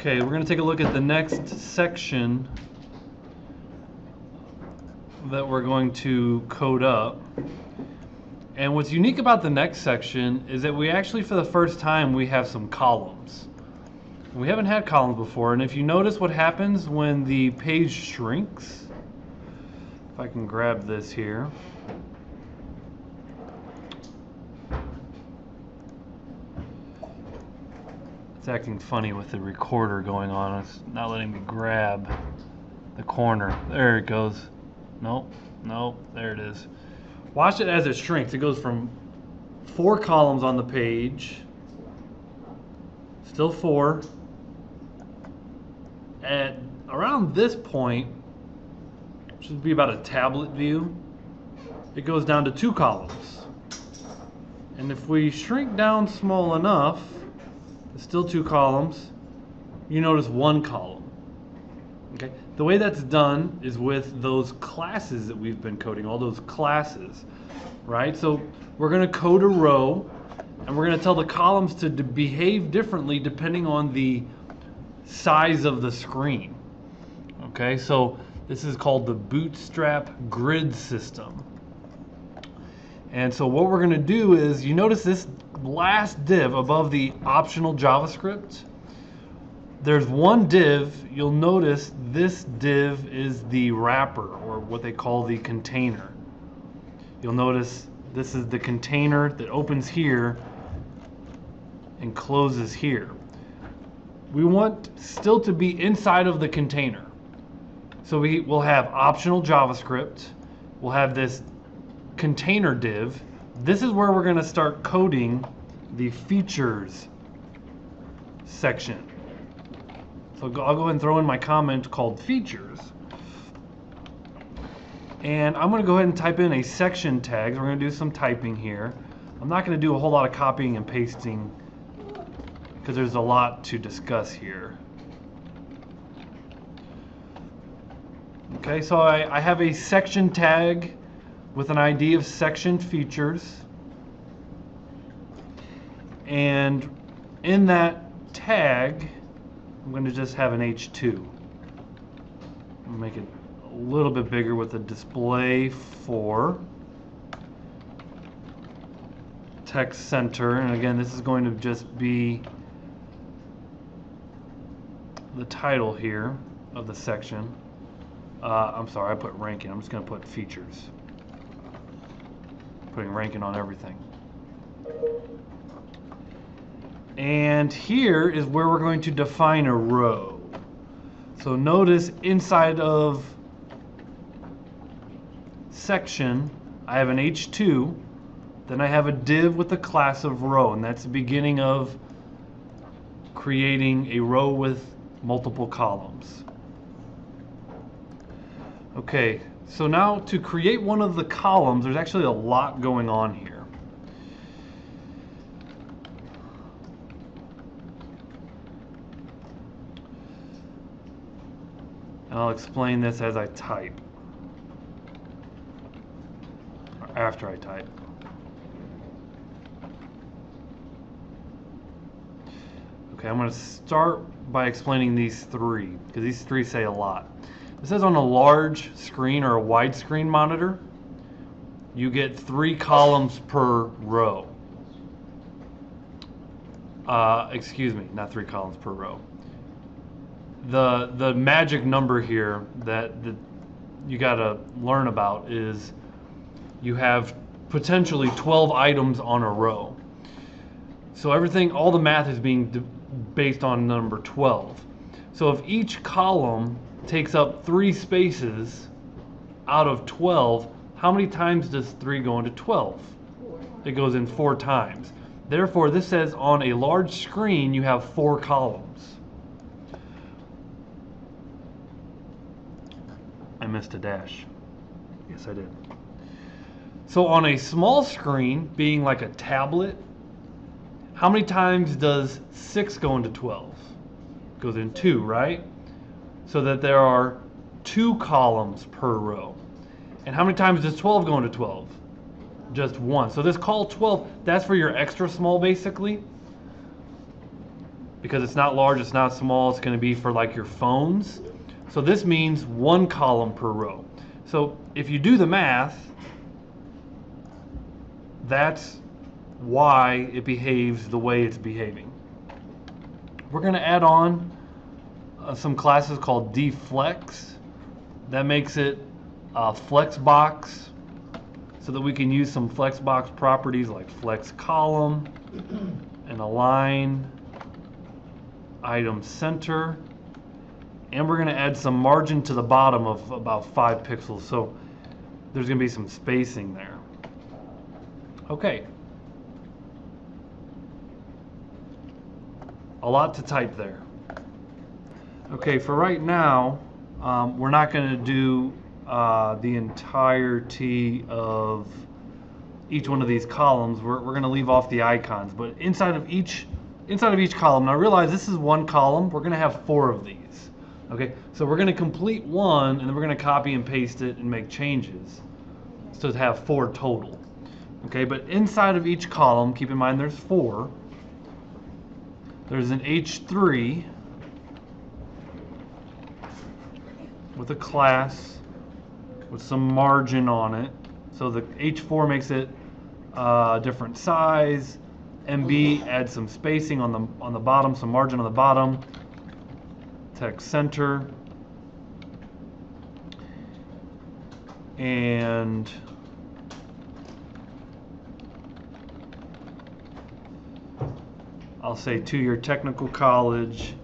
Okay, we're going to take a look at the next section that we're going to code up. And what's unique about the next section is that we actually, for the first time, we have some columns. We haven't had columns before, and if you notice what happens when the page shrinks, if I can grab this here. It's acting funny with the recorder going on. It's not letting me grab the corner. There it goes. Nope, nope, there it is. Watch it as it shrinks. It goes from 4 columns on the page, still 4. At around this point, which would be about a tablet view, it goes down to 2 columns. And if we shrink down small enough, it's still 2 columns, you notice 1 column. Okay, the way that's done is with those classes that we've been coding, all those classes, right? So we're going to code a row, and we're going to tell the columns to behave differently depending on the size of the screen. Okay, so this is called the Bootstrap Grid System. And so what we're going to do is, you notice this last div above the optional JavaScript, there's one div. You'll notice this div is the wrapper, or what they call the container. You'll notice this is the container that opens here and closes here. We want still to be inside of the container. So we will have optional JavaScript. We'll have this container div. This is where we're going to start coding the features section. So I'll go ahead and throw in my comment called features. And I'm going to go ahead and type in a section tag. We're going to do some typing here. I'm not going to do a whole lot of copying and pasting because there's a lot to discuss here. Okay, so I have a section tag with an ID of section features. And in that tag, I'm going to just have an H2. I'll make it a little bit bigger with a display for text center. And again, this is going to just be the title here of the section. I'm sorry, I put ranking. I'm just going to put features. Putting ranking on everything. And here is where we're going to define a row. So notice inside of section, I have an H2, then I have a div with the class of row, and that's the beginning of creating a row with multiple columns. Okay, so now to create one of the columns, there's actually a lot going on here. And I'll explain this as I type, or after I type. Okay, I'm going to start by explaining these 3, because these 3 say a lot. It says on a large screen or a widescreen monitor, you get 3 columns per row. Excuse me, not 3 columns per row. The magic number here that you got to learn about is you have potentially 12 items on a row. So everything, all the math is being based on number 12. So if each column takes up 3 spaces out of 12, how many times does 3 go into 12? 4. It goes in 4 times. Therefore, this says on a large screen you have 4 columns. I missed a dash. Yes, I did. So on a small screen, being like a tablet, how many times does 6 go into 12? It goes in 2, right? So that there are 2 columns per row. And how many times does 12 go into 12? Just 1. So this call 12, that's for your extra small basically. because it's not large, it's not small, it's going to be for like your phones. So this means 1 column per row. So if you do the math, that's why it behaves the way it's behaving. We're going to add on some classes called dflex. That makes it a flexbox, so that we can use some flexbox properties like flex column and align item center. And we're going to add some margin to the bottom of about 5 pixels, so there's going to be some spacing there. Okay. A lot to type there. Okay, for right now, we're not going to do the entirety of each one of these columns. We're going to leave off the icons, but inside of each column, now realize this is 1 column, we're going to have 4 of these. Okay, so we're going to complete 1, and then we're going to copy and paste it and make changes to have 4 total. Okay, but inside of each column, keep in mind there's 4. There's an H3 with a class with some margin on it. So the H4 makes it a different size. MB adds some spacing on the bottom, some margin on the bottom. Text center. And I'll say to your technical college.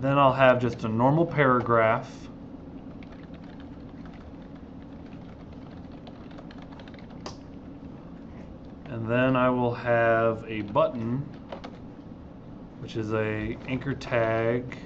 Then I'll have just a normal paragraph. And then I will have a button, which is a anchor tag.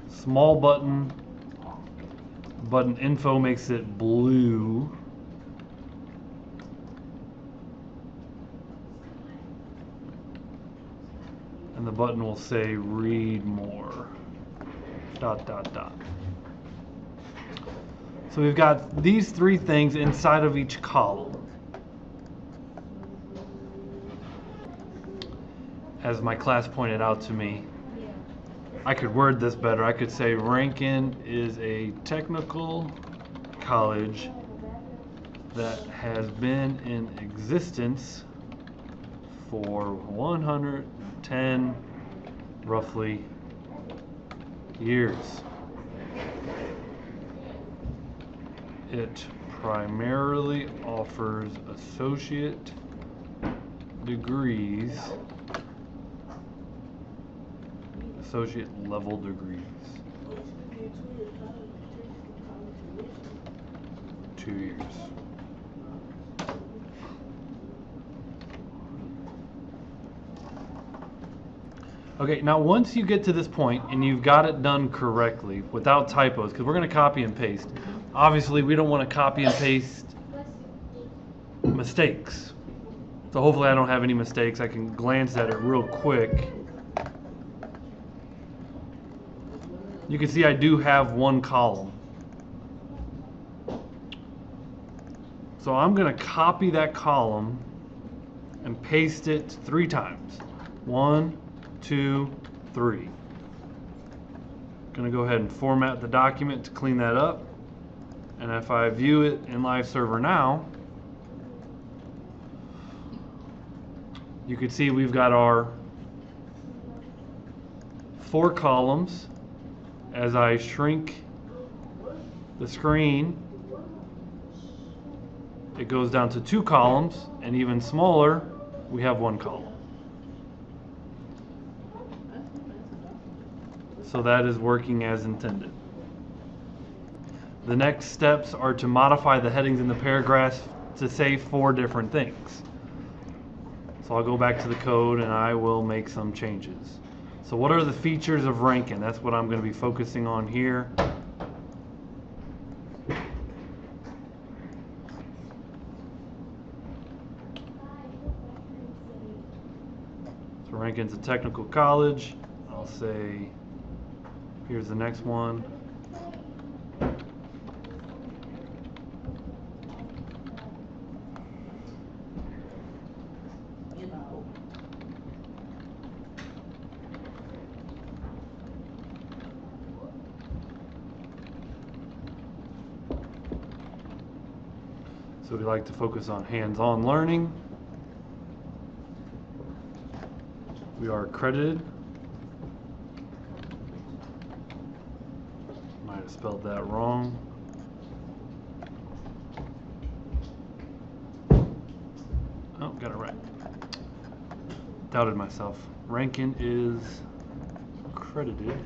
Small button. Button info makes it blue. And the button will say read more. ... So we've got these 3 things inside of each column. As my class pointed out to me, I could word this better. I could say Rankin is a technical college that has been in existence for 110 roughly years. It primarily offers associate degrees, associate level degrees. 2 years. Okay, now once you get to this point and you've got it done correctly without typos, because we're going to copy and paste. Obviously, we don't want to copy and paste mistakes. So hopefully I don't have any mistakes. I can glance at it real quick. You can see I do have 1 column. So I'm going to copy that column and paste it 3 times. 1, 2, 3. Going to go ahead and format the document to clean that up. And if I view it in Live Server now, you can see we've got our 4 columns. As I shrink the screen, it goes down to 2 columns, and even smaller, we have 1 column. So that is working as intended. The next steps are to modify the headings in the paragraphs to say 4 different things. So I'll go back to the code and I will make some changes. So what are the features of Rankin? That's what I'm going to be focusing on here. So Rankin's a technical college. I'll say, here's the next one. So we like to focus on hands-on learning. We are accredited. Might have spelled that wrong. Oh, got it right. Doubted myself. Rankin is accredited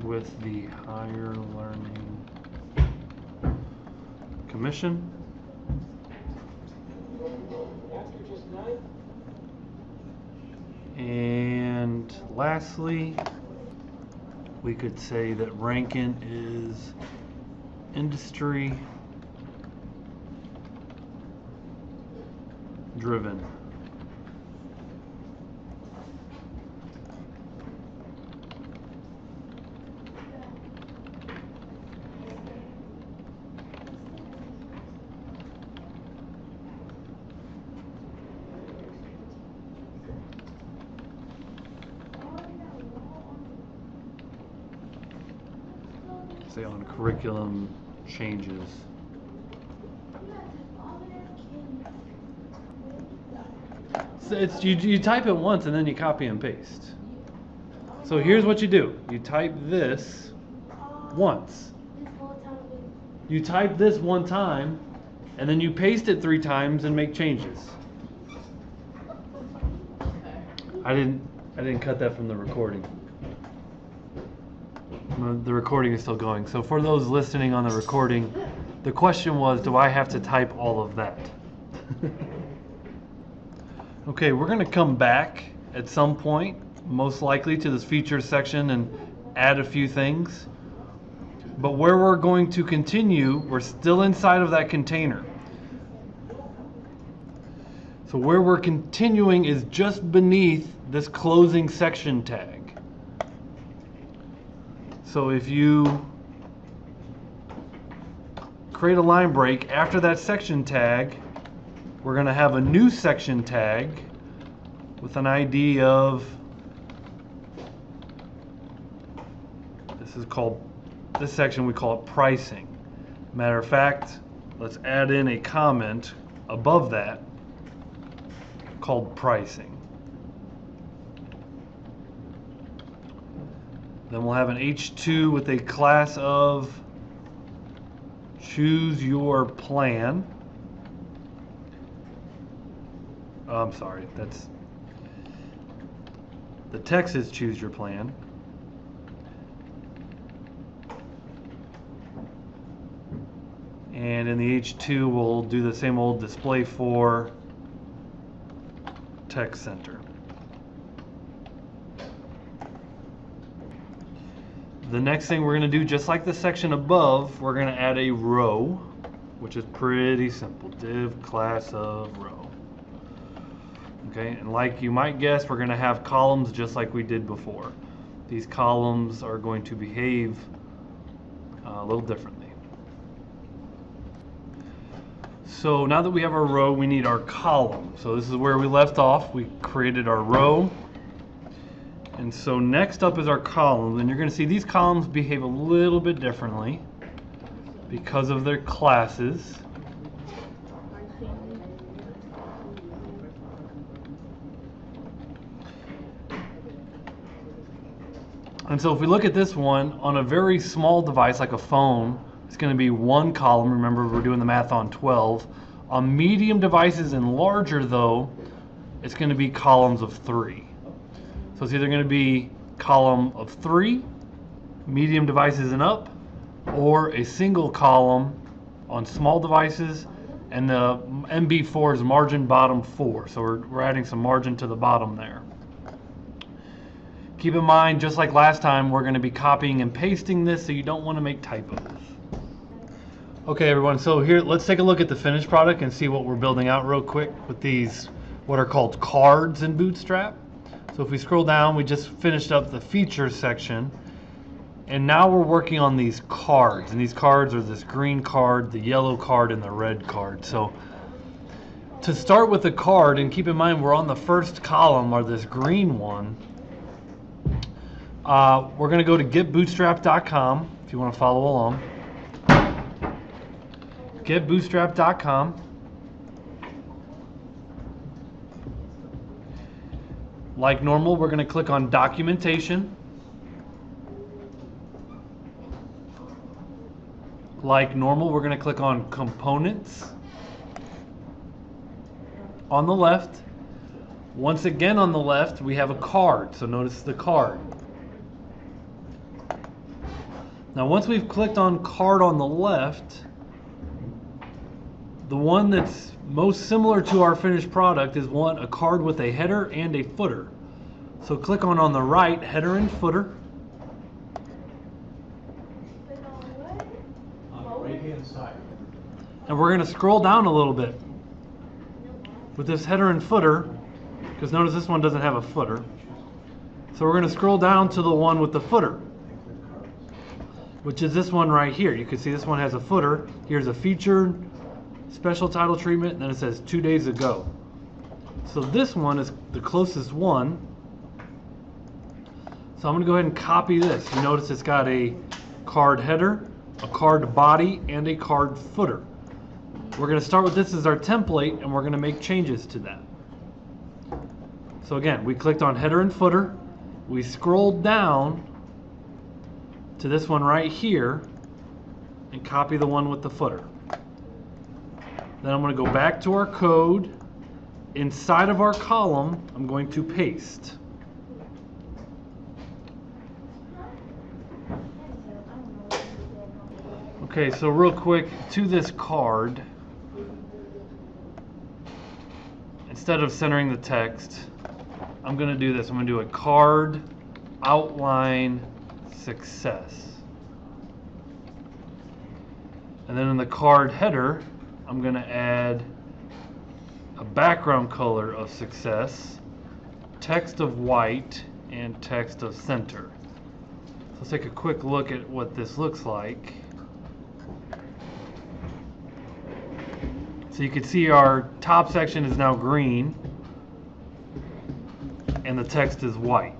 with the Higher Learning Commission. And lastly, we could say that Rankin is industry driven. Say on curriculum changes. So it's you type it once and then you copy and paste. So here's what you do. You type this once. You type this one time and then you paste it 3 times and make changes. I didn't cut that from the recording. The recording is still going. So for those listening on the recording, the question was, do I have to type all of that? Okay, we're going to come back at some point, most likely to this features section and add a few things. But where we're going to continue, we're still inside of that container. So where we're continuing is just beneath this closing section tag. So if you create a line break after that section tag, we're going to have a new section tag with an ID of, this section we call it pricing. Matter of fact, let's add in a comment above that called pricing. Then we'll have an H2 with a class of choose your plan. Oh, I'm sorry, that's the text is choose your plan. And in the H2 we'll do the same old display for text center. The next thing we're going to do, just like the section above, we're going to add a row, which is pretty simple. Div class of row. Okay, and like you might guess, we're going to have columns just like we did before. These columns are going to behave a little differently. So now that we have our row, we need our column. So this is where we left off. We created our row. And so next up is our columns, and you're going to see these columns behave a little bit differently because of their classes. And so if we look at this one, on a very small device like a phone, it's going to be 1 column. Remember, we're doing the math on 12. On medium devices and larger though, it's going to be columns of 3. So it's either going to be column of 3, medium devices and up, or a single column on small devices, and the MB4 is margin bottom 4. So we're adding some margin to the bottom there. Keep in mind, just like last time, we're going to be copying and pasting this, so you don't want to make typos. Okay everyone, so here let's take a look at the finished product and see what we're building out real quick with these, what are called cards in Bootstrap. So if we scroll down, we just finished up the features section, and now we're working on these cards, and these cards are this green card, the yellow card, and the red card. So to start with the card, and keep in mind we're on the first column, or this green one, we're going to go to getbootstrap.com, if you want to follow along. Get bootstrap.com. Like normal, we're going to click on documentation. Like normal, we're going to click on components on the left. Once again on the left, we have a card, so notice the card. Now once we've clicked on card on the left, the one that's most similar to our finished product is a card with a header and a footer. So click on the right, header and footer. On the right hand side. And we're going to scroll down a little bit with this header and footer, because notice this one doesn't have a footer. So we're going to scroll down to the one with the footer, which is this one right here. You can see this one has a footer. Here's a featured special title treatment, and then it says 2 days ago. So this one is the closest one. So I'm going to go ahead and copy this. You notice it's got a card header, a card body, and a card footer. We're going to start with this as our template, and we're going to make changes to that. So again, we clicked on header and footer. We scrolled down to this one right here and copy the one with the footer. Then I'm going to go back to our code. Inside of our column, I'm going to paste. Okay, so real quick, to this card, instead of centering the text, I'm going to do this. I'm going to do a card outline success. And then in the card header, I'm going to add a background color of success, text of white, and text of center. So let's take a quick look at what this looks like. So you can see our top section is now green and the text is white.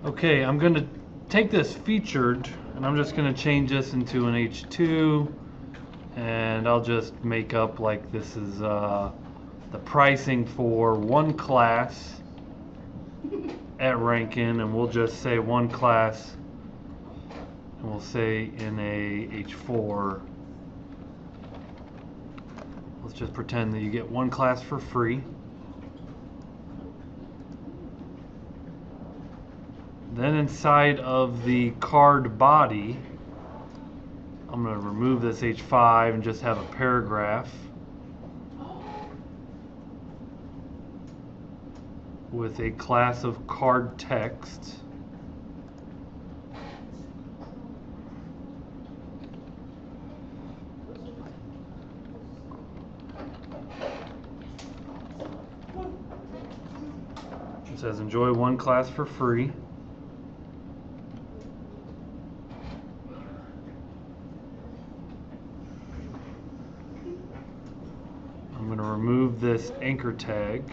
Okay, I'm going to take this featured and I'm just going to change this into an H2, and I'll just make up like this is the pricing for one class at Rankin, and we'll just say one class, and we'll say in a H4, let's just pretend that you get one class for free. Then inside of the card body, I'm going to remove this H5 and just have a paragraph with a class of card text. It says enjoy one class for free. I'm going to remove this anchor tag.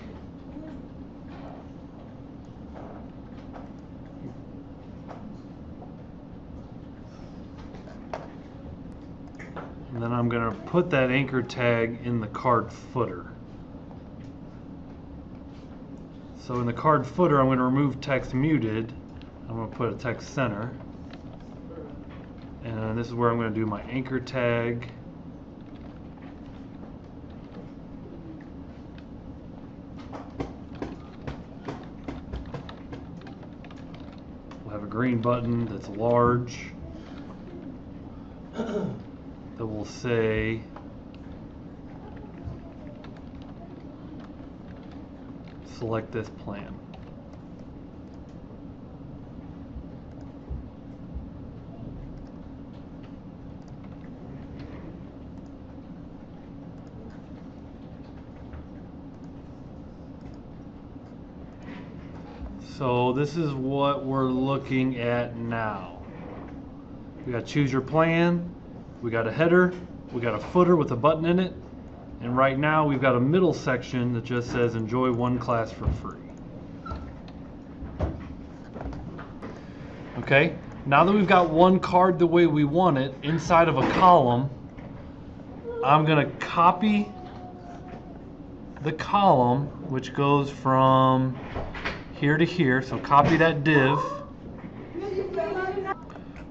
And then I'm going to put that anchor tag in the card footer. So in the card footer, I'm going to remove text muted. I'm going to put a text center. And this is where I'm going to do my anchor tag. We'll have a green button that's large that will say select this plan. So this is what we're looking at now. We got choose your plan, we got a header, we got a footer with a button in it, And right now we've got a middle section that just says enjoy one class for free. Okay, now that we've got one card the way we want it inside of a column, I'm going to copy the column, which goes from here to here. So copy that div.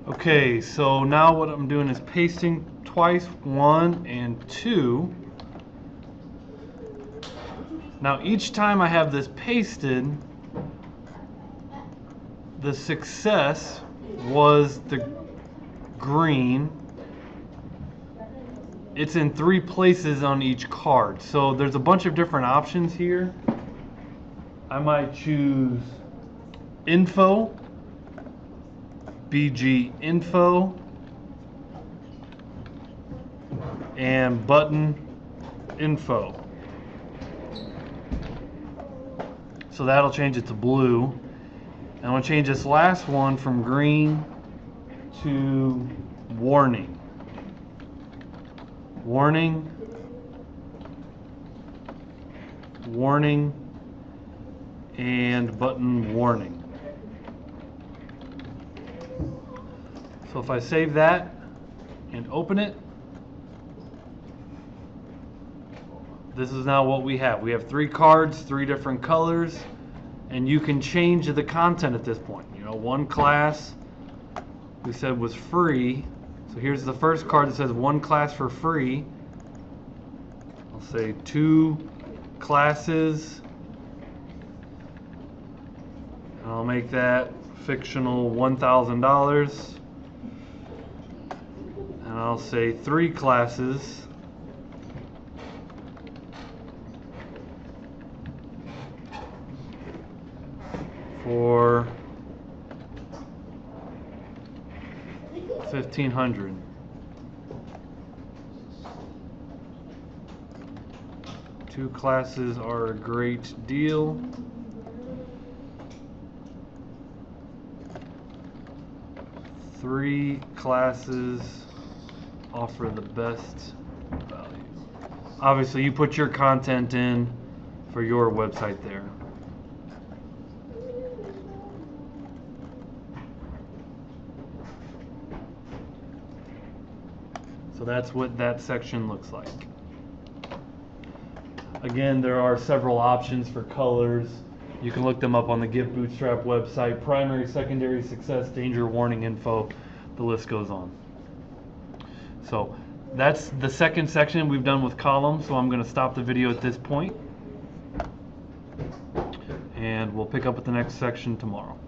Okay, so now what I'm doing is pasting twice, 1 and 2. Now each time I have this pasted, the success was the green. It's in 3 places on each card. So there's a bunch of different options here. I might choose info, BG info, and button info. So that'll change it to blue. And I'm going to change this last one from green to warning. Warning, warning, and button warning. So if I save that and open it, this is now what we have. We have 3 cards, 3 different colors, and you can change the content at this point. You know, one class we said was free. So here's the first card that says one class for free. I'll say 2 classes. And I'll make that fictional $1,000. And I'll say 3 classes. For $1,500. Two classes are a great deal. Three classes offer the best value. Obviously, you put your content in for your website there. So that's what that section looks like. Again, there are several options for colors. You can look them up on the Get Bootstrap website. Primary, secondary, success, danger, warning, info. The list goes on. So that's the second section we've done with columns. So I'm going to stop the video at this point. And we'll pick up with the next section tomorrow.